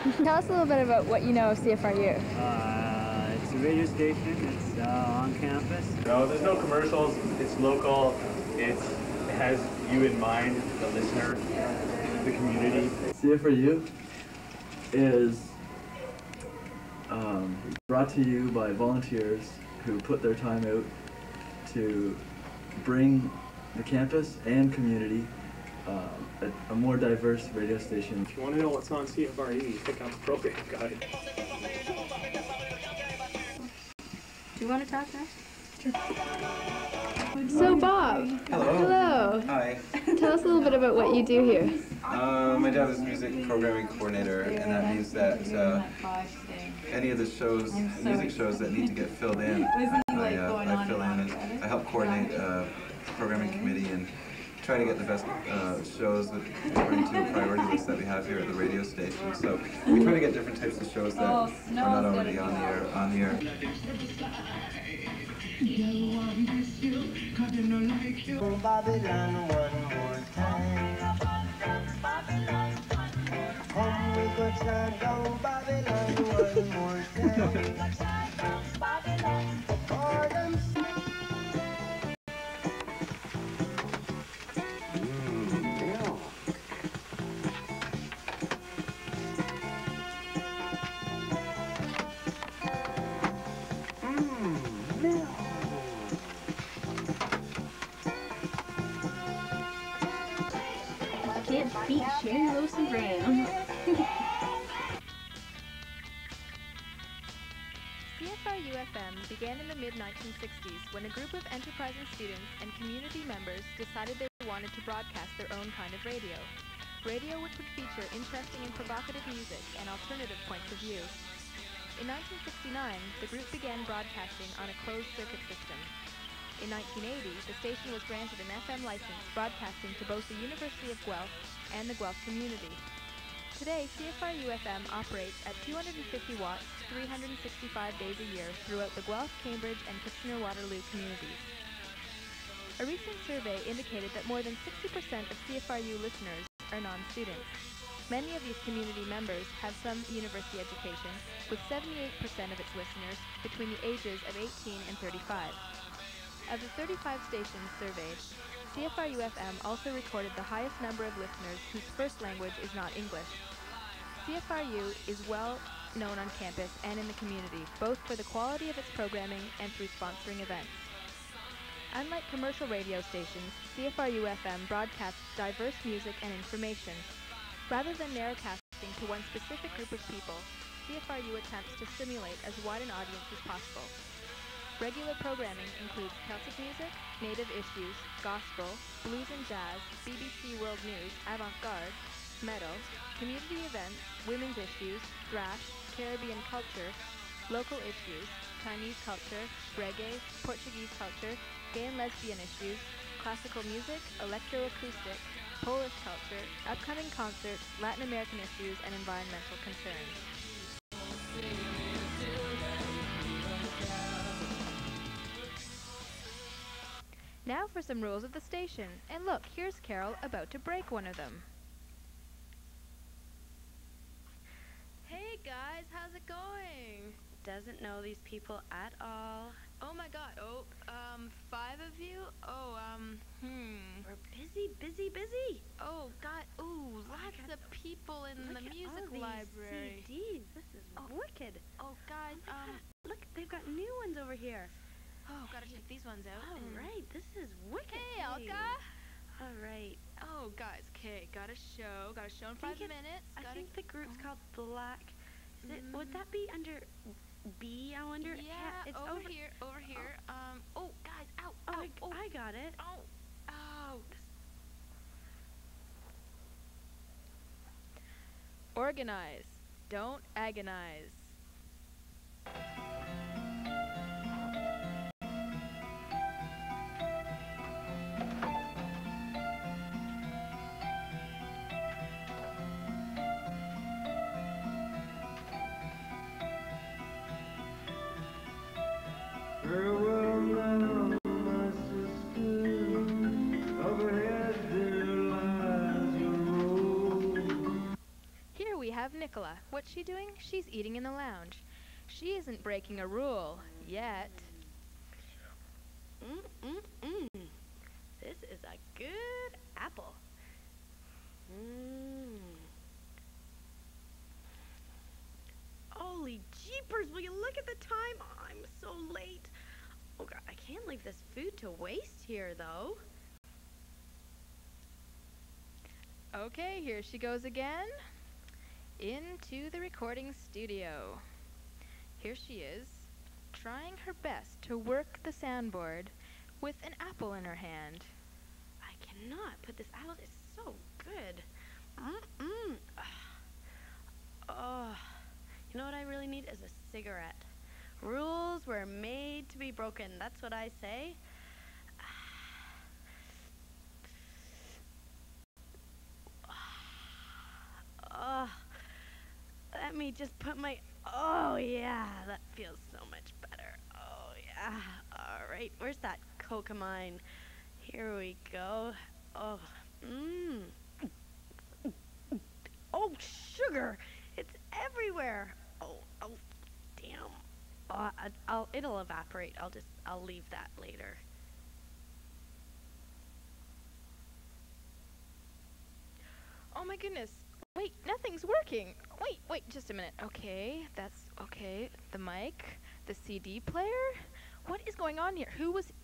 Tell us a little bit about what you know of CFRU. It's a radio station. It's on campus. No, there's no commercials. It's local. It has you in mind, the listener, the community. CFRU is brought to you by volunteers who put their time out to bring the campus and community a more diverse radio station. If you want to know what's on CFRU, you pick up the program guide. Do you want to talk now? Sure. So Bob. Hello. Hello. Hi. Tell us a little bit about what you do here. My job is music programming coordinator, and that means that any of the shows, music shows that need to get filled in, I fill in and I help coordinate the programming committee and try to get the best shows according to the priority list that we have here at the radio station. So we try to get different types of shows that are not already on the air. Babylon one more time. Home we go down Babylon one more time. All them Can't beat Sherry Lewis Brown. CFRU-FM began in the mid-1960s when a group of enterprising students and community members decided they wanted to broadcast their own kind of radio. Radio which would feature interesting and provocative music and alternative points of view. In 1969, the group began broadcasting on a closed circuit system. In 1980, the station was granted an FM license broadcasting to both the University of Guelph and the Guelph community. Today, CFRU-FM operates at 250 watts, 365 days a year throughout the Guelph, Cambridge, and Kitchener-Waterloo communities. A recent survey indicated that more than 60% of CFRU listeners are non-students. Many of these community members have some university education, with 78% of its listeners between the ages of 18 and 35. Of the 35 stations surveyed, CFRU-FM also recorded the highest number of listeners whose first language is not English. CFRU is well known on campus and in the community, both for the quality of its programming and through sponsoring events. Unlike commercial radio stations, CFRU-FM broadcasts diverse music and information. Rather than narrowcasting to one specific group of people, CFRU attempts to stimulate as wide an audience as possible. Regular programming includes Celtic music, native issues, gospel, blues and jazz, BBC World News, avant-garde, metal, community events, women's issues, thrash, Caribbean culture, local issues, Chinese culture, reggae, Portuguese culture, gay and lesbian issues, classical music, electroacoustic, Polish culture, upcoming concerts, Latin American issues, and environmental concerns. Now for some rules of the station. And look, here's Carol about to break one of them. Hey guys, how's it going? Doesn't know these people at all. Oh my god, 5 of you? We're busy. Oh god, lots of people in the music library. CDs. This is wicked. Oh guys, Look, they've got new ones over here. oh, gotta check these ones out. All right, this is wicked. Hey, Alka. All right. Oh guys, okay, got a show in 5 minutes. I think the group's called Black. Would that be under B, I wonder? Yeah, it's over here. Oh guys, ow, ow, I got it. oh. Organize. Don't agonize. farewell now, my sister. Overhead there lies your road. Here we have Nick Nicola. What's she doing? She's eating in the lounge. She isn't breaking a rule. Yet. This is a good apple. Holy jeepers, will you look at the time? Oh, I'm so late. Oh God, I can't leave this food to waste here, though. Okay, here she goes again. Into the recording studio. Here she is, trying her best to work the soundboard with an apple in her hand. I cannot put this out. It's so good. Oh, you know what I really need is a cigarette. Rules were made to be broken. That's what I say. Let me just put my... Oh, yeah, that feels so much better. Oh, yeah. All right, where's that coca mine? Here we go. Oh, Oh, sugar! It's everywhere. Oh, damn. Oh, it'll evaporate. I'll leave that later. Oh my goodness. Wait, nothing's working. Wait, just a minute. Okay, that's okay. The mic, the CD player. What is going on here?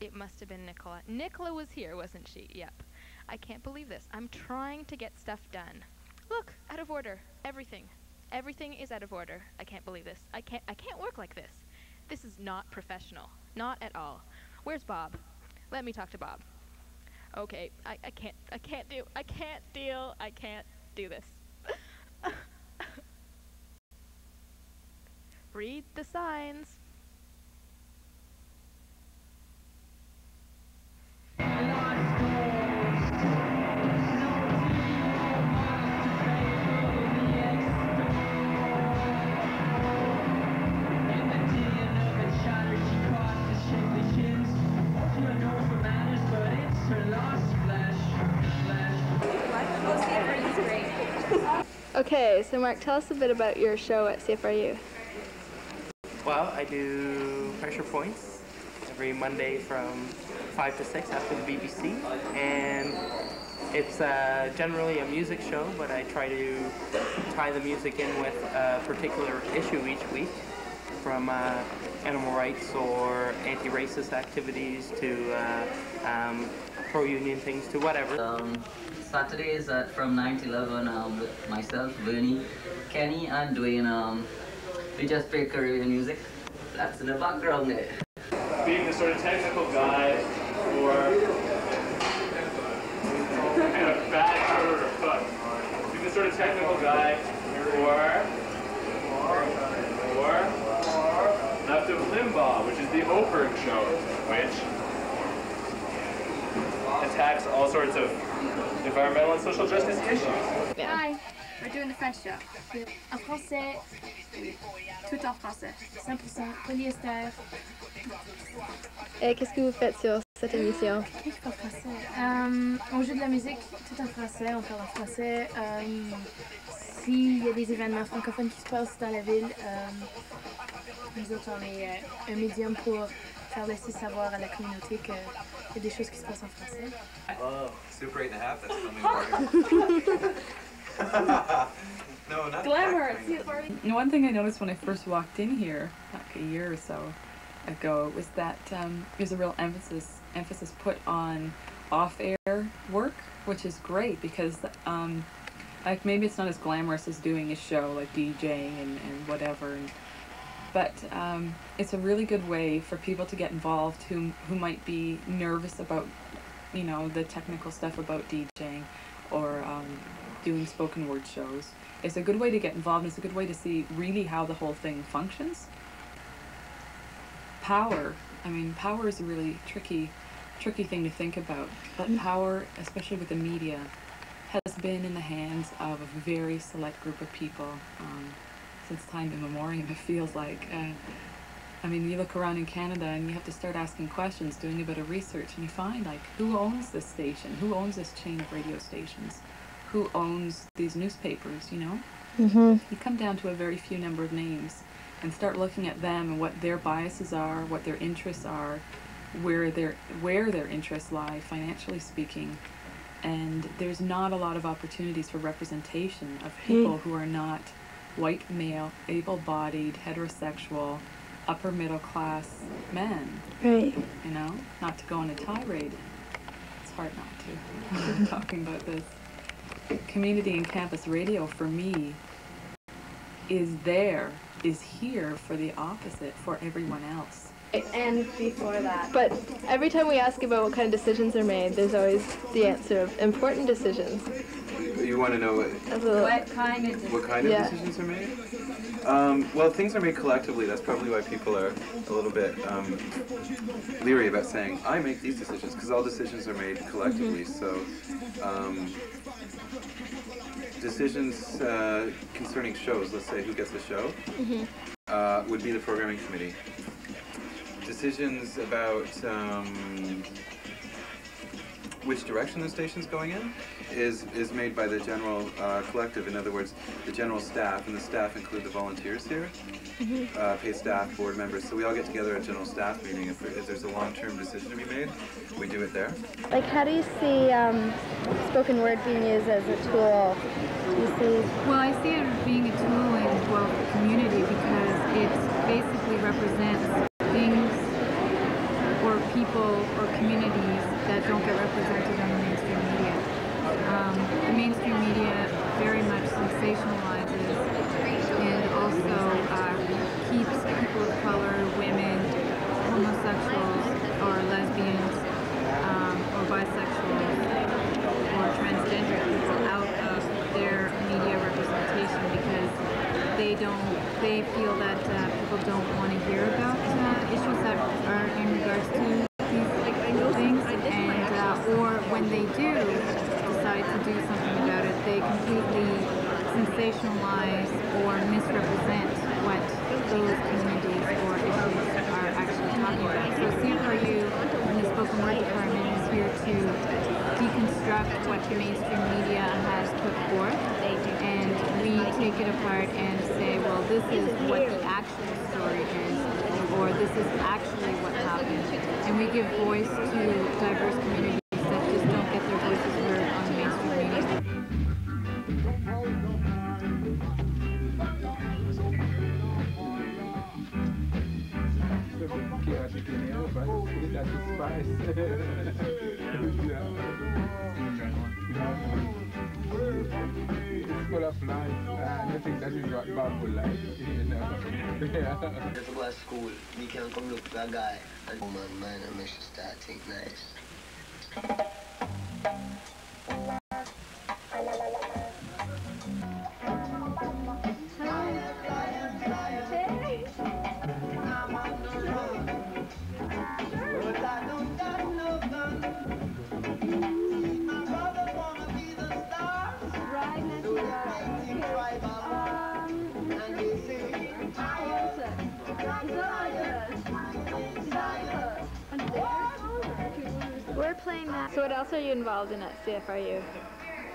It must have been Nicola. Nicola was here, wasn't she? Yep. I can't believe this. I'm trying to get stuff done. Look, out of order. Everything is out of order. I can't believe this. I can't work like this. This is not professional. Not at all. Where's Bob? Let me talk to Bob. Okay, I can't do this. Read the signs. Okay, so Mark, tell us a bit about your show at CFRU. Well, I do pressure points every Monday from 5 to 6 after the BBC, and it's generally a music show, but I try to tie the music in with a particular issue each week, from animal rights or anti-racist activities to pro-union things to whatever. Saturdays from 9 to 11 with myself, Bernie, Kenny and Dwayne. We just play Caribbean music. That's in the background there. Being the sort of technical guy for kind of bad word or fuck. Being the sort of technical guy for Left of Limbaugh, which is the Oprah show, which attacks all sorts of environmental and social justice issues. Hi, we're doing the French show. En français, tout en français. 100% polyester. Et qu'est-ce que vous faites sur cette émission? Qu'est-ce qu'on fait français? On joue de la musique tout en français, on parle en français. S'il y a des événements francophones qui se passent dans la ville, nous autres on est un médium pour faire laisser savoir à la communauté qu'il y a des choses qui se passent en français. Oh, Super 8.5, that's something important. No, not Glamour. One thing I noticed when I first walked in here, like a year or so ago, was that there's a real emphasis put on off-air work, which is great because like maybe it's not as glamorous as doing a show like DJing and whatever, but it's a really good way for people to get involved who might be nervous about, you know, the technical stuff about DJing or doing spoken word shows. It's a good way to get involved, and it's a good way to see really how the whole thing functions. Power is a really tricky thing to think about, but power, especially with the media, has been in the hands of a very select group of people since time immemorial, it feels like. I mean, you look around in Canada and you have to start asking questions, doing a bit of research, and you find, like, who owns this station? Who owns this chain of radio stations? Who owns these newspapers, you know? You come down to a very few number of names and start looking at them and what their biases are, what their interests are, where their interests lie, financially speaking. And there's not a lot of opportunities for representation of people who are not white male, able-bodied, heterosexual, upper middle class men. Right. You know, not to go on a tirade. It's hard not to. Talking about this. Community and campus radio for me is here for the opposite, for everyone else. And before that. But every time we ask about what kind of decisions are made, there's always the answer of important decisions. You want to know what kind of decisions are made? Well, things are made collectively. That's probably why people are a little bit leery about saying, I make these decisions, because all decisions are made collectively. So decisions concerning shows, let's say who gets a show, would be the programming committee. Decisions about which direction the station's going in is made by the general collective. In other words, the general staff, and the staff include the volunteers here, paid staff, board members. So we all get together at a general staff meeting. If there's a long-term decision to be made, we do it there. Like, how do you see spoken word being used as a tool? Do you see? Well, I see it being a tool in the community because it basically represents things or people or communities that don't get represented on the mainstream media. The mainstream media very much sensationalizes and also keeps people of color, women, homosexuals, or lesbians, or bisexuals, or transgender people out of their media representation because they feel that people don't want to hear about issues that are in regards to these things, and or when they do decide to do something about it, they completely sensationalize or misrepresent what those communities or issues are actually talking about. So CFRU and the Spoken Word Department is here to deconstruct what the mainstream media has put forth, and we take it apart and say, well, this is what the actual story is, or this is actually what happened. And we give voice to diverse communities that just don't get their voices heard on the mainstream media. It's full of life, and I think that is what powerful life, you know. If you go to school, you can come look for a guy and man, and make sure start think nice. We're playing that. So what else are you involved in at CFRU?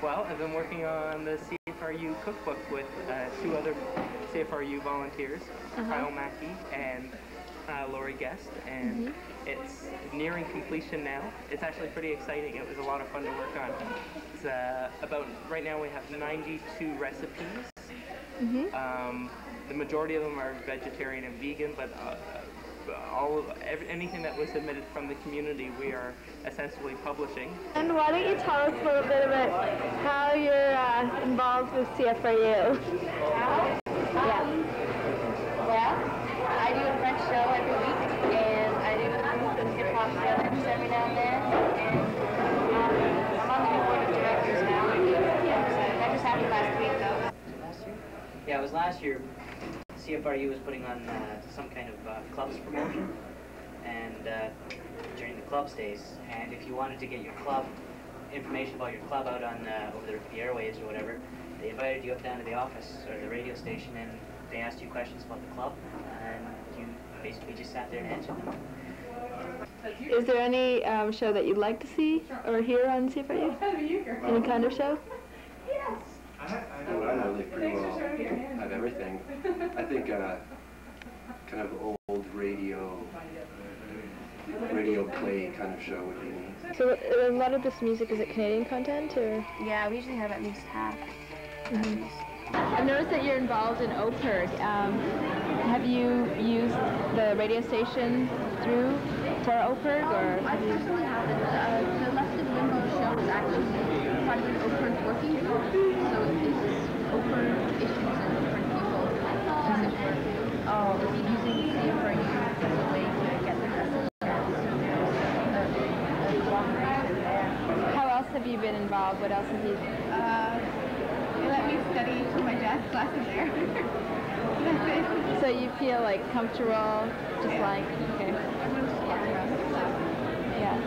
Well, I've been working on the CFRU cookbook with two other CFRU volunteers, Kyle Mackey and Lori Guest, and it's nearing completion now. It's actually pretty exciting. It was a lot of fun to work on. It's right now we have 92 recipes. The majority of them are vegetarian and vegan, but anything that was submitted from the community we are essentially publishing. And why don't you tell us a little bit about how you're involved with CFRU? Yeah. Well, I do a French show every week, and I do some hip-hop shows every now and then, and I'm on the board of directors now. That just happened last week, though. Last year? Yeah, it was last year. CFRU was putting on some kind of clubs promotion, and during the clubs days, and if you wanted to get your club information about your club out on over the airwaves or whatever, they invited you up down to the office or the radio station, and they asked you questions about the club, and you basically just sat there and answered them. Is there any show that you'd like to see or hear on CFRU? Any kind of show? Yes. from what I know, they pretty well have everything. I think kind of old radio play kind of show would be neat. So a lot of this music, is it Canadian content, or? Yeah, we usually have at least half. I've noticed that you're involved in OPERG. Have you used the radio station through for OPERG, or? I personally haven't. The Left in Limbo show is actually part of an OPERG working group, so it's OPERG issues and different people as it were. Using CFRU as a way to get the message out. So there's a cooperation there. How else have you been involved? What else have you? They let me study for my jazz classes there. That's it. So you feel like comfortable, just like, okay. Yeah.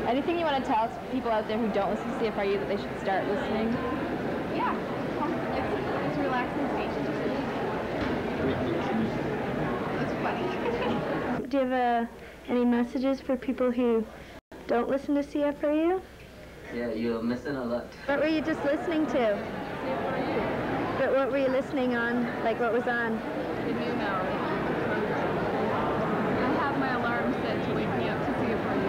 Anything you want to tell people out there who don't listen to CFRU that they should start listening? Yeah. It's relaxing station. That's funny. Do you have any messages for people who don't listen to CFRU? Yeah, you're missing a lot. What were you just listening to? But what were you listening on? Like what was on? The new now. I have my alarm set to wake me up to CFRU.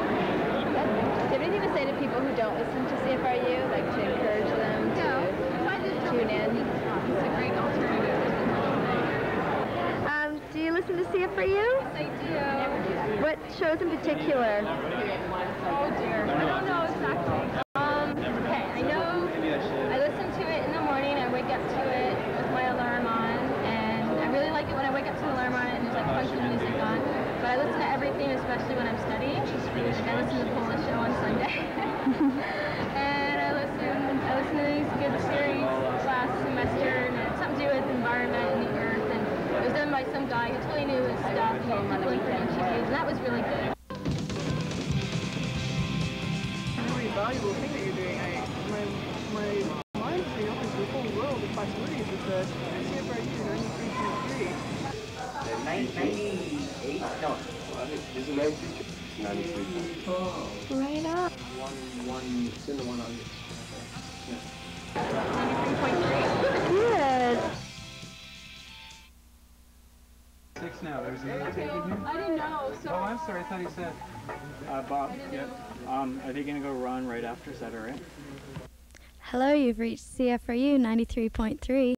Do you have anything to say to people who don't listen to CFRU? Like to encourage them to tune in? It's a great alternative. Do you listen to CFRU? Yes, I do. What shows in particular? Oh dear. I don't know exactly. Okay, I know I listen to it in the morning, I wake up to it with my alarm on, and I really like it when I wake up to the alarm on it and there's like funky music on. But I listen to everything, especially when I'm studying. Like I listen to the Polish show on Sunday. And I listen to these good series last semester, and it's something to do with the environment and the earth, and it was done by some guy who totally knew his stuff, and people information and that was really good. Really valuable thing that you're doing. My mind's been open to the whole world of possibilities with the CFRU 93.3. 98? No. Is it 93? It's 93. Right up. It's in the 100. Yeah. 93.3. Good. 6 now. There's another tape in here? I didn't know, so... Oh, I'm sorry. I thought he said. Bob, yeah. Are they going to go run right after? Is that all right? Hello, you've reached CFRU 93.3.